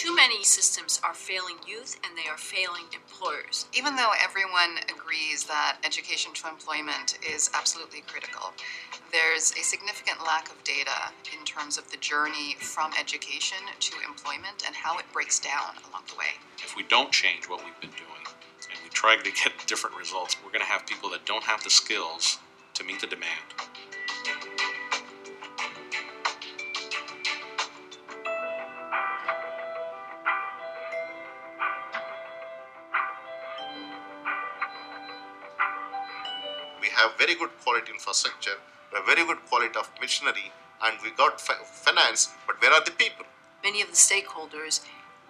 Too many systems are failing youth and they are failing employers. Even though everyone agrees that education to employment is absolutely critical, there's a significant lack of data in terms of the journey from education to employment and how it breaks down along the way. If we don't change what we've been doing and we try to get different results, we're going to have people that don't have the skills to meet the demand. We have very good quality infrastructure, a very good quality of machinery, and we got finance, but where are the people? Many of the stakeholders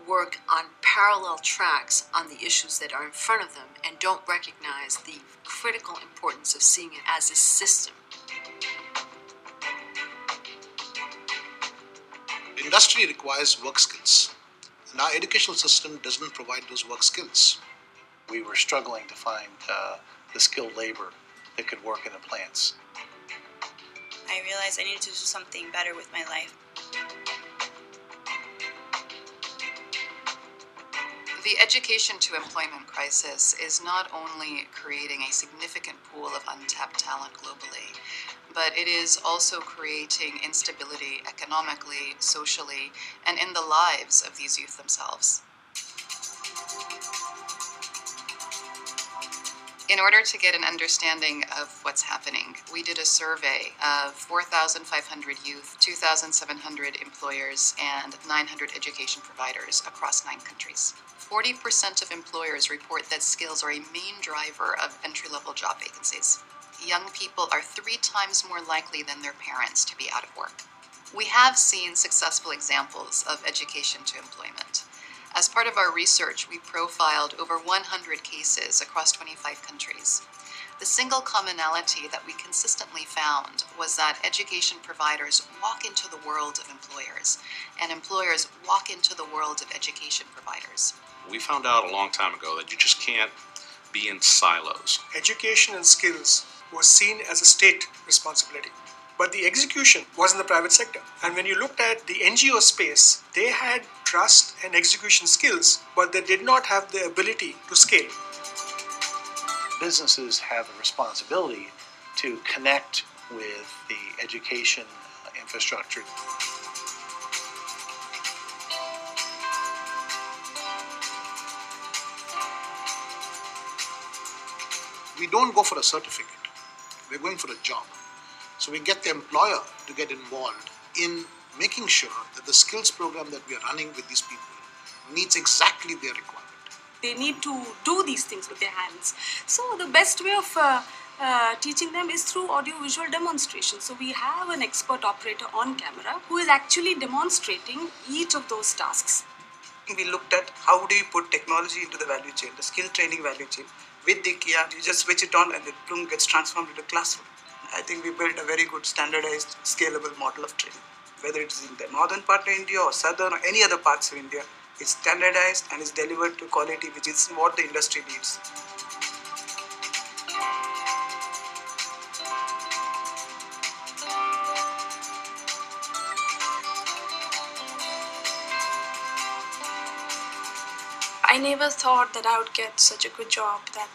work on parallel tracks on the issues that are in front of them and don't recognize the critical importance of seeing it as a system. Industry requires work skills, and our educational system doesn't provide those work skills. We were struggling to find the skilled labor that could work in the plants. I realized I needed to do something better with my life. The education to employment crisis is not only creating a significant pool of untapped talent globally, but it is also creating instability economically, socially, and in the lives of these youth themselves. In order to get an understanding of what's happening, we did a survey of 4,500 youth, 2,700 employers, and 900 education providers across 9 countries. 40% of employers report that skills are a main driver of entry-level job vacancies. Young people are 3 times more likely than their parents to be out of work. We have seen successful examples of education to employment. As part of our research, we profiled over 100 cases across 25 countries. The single commonality that we consistently found was that education providers walk into the world of employers, and employers walk into the world of education providers. We found out a long time ago that you just can't be in silos. Education and skills was seen as a state responsibility, but the execution was in the private sector. And when you looked at the NGO space, they had trust and execution skills, but they did not have the ability to scale. Businesses have a responsibility to connect with the education infrastructure. We don't go for a certificate, we're going for a job. So we get the employer to get involved in making sure that the skills program that we are running with these people meets exactly their requirement. They need to do these things with their hands. So the best way of teaching them is through audio-visual demonstration. So we have an expert operator on camera who is actually demonstrating each of those tasks. We looked at how do you put technology into the value chain, the skill training value chain. With the Kia, you just switch it on and the room gets transformed into a classroom. I think we built a very good standardized, scalable model of training. Whether it's in the northern part of India or southern or any other parts of India, it's standardized and is delivered to quality, which is what the industry needs. I never thought that I would get such a good job that,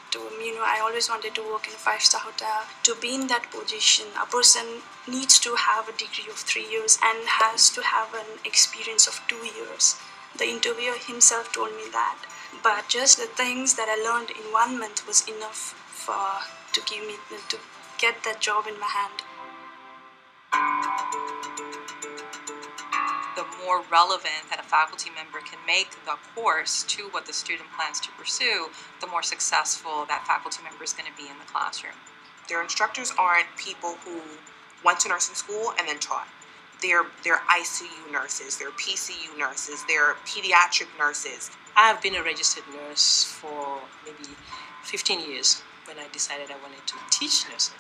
I always wanted to work in a 5-star hotel. To be in that position, a person needs to have a degree of 3 years and has to have an experience of 2 years. The interviewer himself told me that. But just the things that I learned in 1 month was enough to get that job in my hand. The more relevant that a faculty member can make the course to what the student plans to pursue, the more successful that faculty member is going to be in the classroom. Their instructors aren't people who went to nursing school and then taught. They're ICU nurses, they're PCU nurses, they're pediatric nurses. I have been a registered nurse for maybe 15 years when I decided I wanted to teach nursing.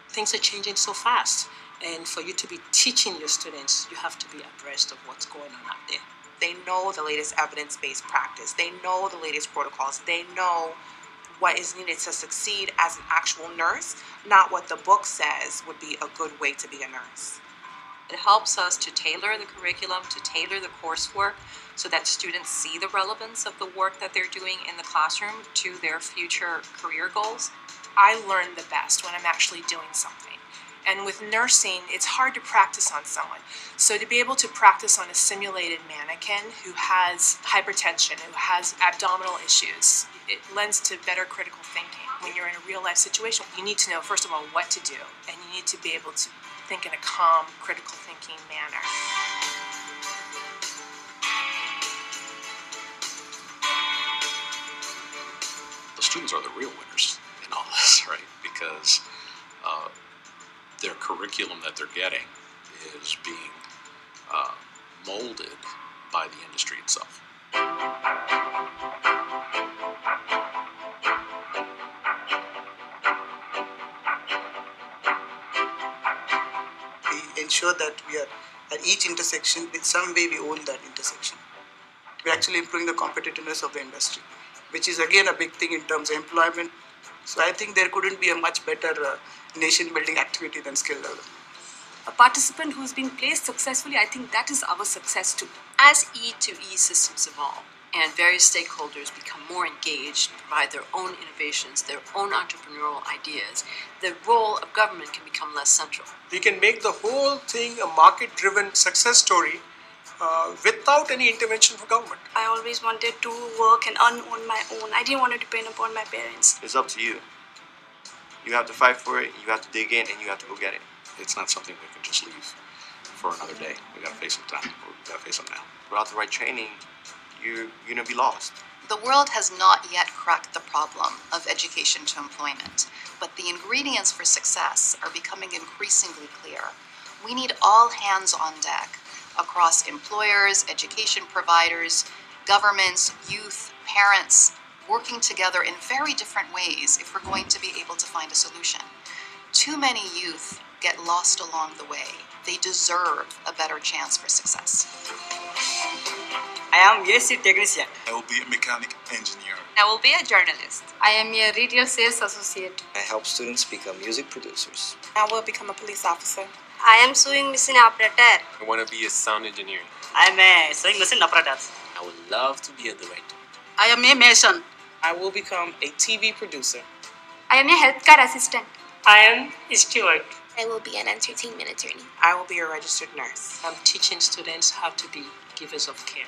Things are changing so fast. And for you to be teaching your students, you have to be abreast of what's going on out there. They know the latest evidence-based practice. They know the latest protocols. They know what is needed to succeed as an actual nurse, not what the book says would be a good way to be a nurse. It helps us to tailor the curriculum, to tailor the coursework so that students see the relevance of the work that they're doing in the classroom to their future career goals. I learn the best when I'm actually doing something. And with nursing, it's hard to practice on someone. So to be able to practice on a simulated mannequin who has hypertension, who has abdominal issues, it lends to better critical thinking. When you're in a real life situation, you need to know, first of all, what to do, and you need to be able to think in a calm, critical thinking manner. The students are the real winners in all this, right? Because their curriculum that they're getting is being molded by the industry itself. We ensure that we are at each intersection, in some way we own that intersection. We're actually improving the competitiveness of the industry, which is again a big thing in terms of employment. So I think there couldn't be a much better nation-building activity than skill development. A participant who's been placed successfully, I think that is our success too. As E2E systems evolve and various stakeholders become more engaged, provide their own innovations, their own entrepreneurial ideas, the role of government can become less central. We can make the whole thing a market-driven success story without any intervention from government. I always wanted to work and earn on my own. I didn't want to depend upon my parents. It's up to you. You have to fight for it, you have to dig in, and you have to go get it. It's not something we can just leave for another day. We gotta face them down. We gotta face them now. Without the right training, you're gonna be lost. The world has not yet cracked the problem of education to employment, but the ingredients for success are becoming increasingly clear. We need all hands on deck across employers, education providers, governments, youth, parents, working together in very different ways if we're going to be able to find a solution. Too many youth get lost along the way. They deserve a better chance for success. I am AC technician. I will be a mechanic engineer. I will be a journalist. I am a retail sales associate. I help students become music producers. I will become a police officer. I am sewing machine operator. I want to be a sound engineer. I am a sewing machine operator. I would love to be a director. I am a mason. I will become a TV producer. I am a healthcare assistant. I am a steward. I will be an entertainment attorney. I will be a registered nurse. I'm teaching students how to be givers of care.